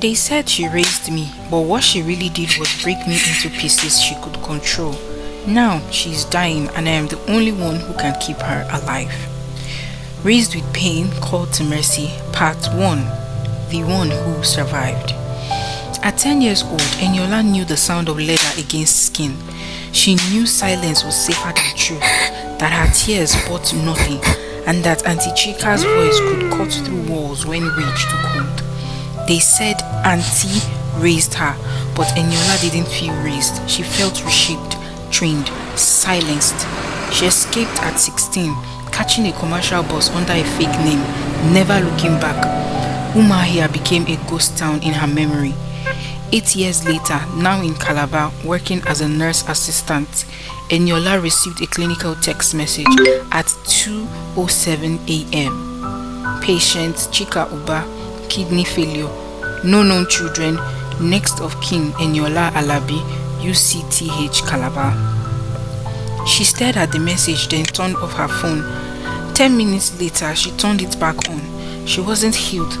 They said she raised me, but what she really did was break me into pieces she could control. Now she's dying and I am the only one who can keep her alive. Raised with Pain, Called to Mercy, Part 1. The One Who Survived. At 10 years old, Eniola knew the sound of leather against skin. She knew silence was safer than truth, that her tears bought nothing, and that Auntie Chika's voice could cut through walls when rage took hold. They said Auntie raised her, but Eniola didn't feel raised. She felt reshaped, trained, silenced. She escaped at 16, catching a commercial bus under a fake name, never looking back. Umahia became a ghost town in her memory. 8 years later, now in Calabar, working as a nurse assistant, Eniola received a clinical text message at 2:07 a.m. Patient Chika Uba, kidney failure, no known children, next of kin Eniola Alabi, UCTH Calabar. She stared at the message, then turned off her phone. 10 minutes later, she turned it back on. She wasn't healed,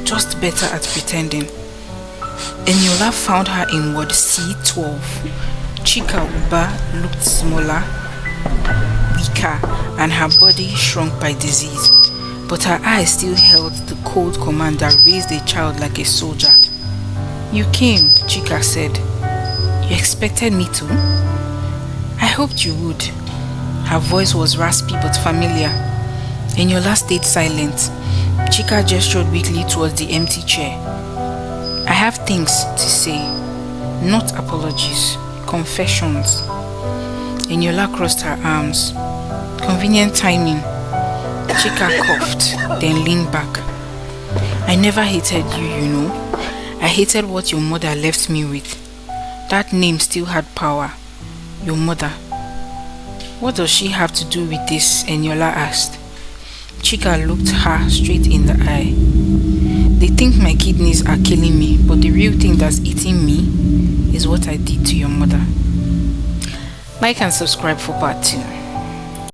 just better at pretending. Eniola found her in Ward C12. Chika Uba looked smaller, weaker, and her body shrunk by disease. But her eyes still held the cold command that raised a child like a soldier. "You came," Chika said. "You expected me to?" "I hoped you would." Her voice was raspy but familiar. Eniola stayed silent. Chika gestured weakly towards the empty chair. "I have things to say, not apologies, confessions." Eniola crossed her arms. Convenient timing. Chika coughed, then leaned back. "I never hated you, you know. I hated what your mother left me with. That name still had power. Your mother." "What does she have to do with this?" Eniola asked. Chika looked her straight in the eye. "They think my kidneys are killing me, but the real thing that's eating me is what I did to your mother." Like and subscribe for part 2.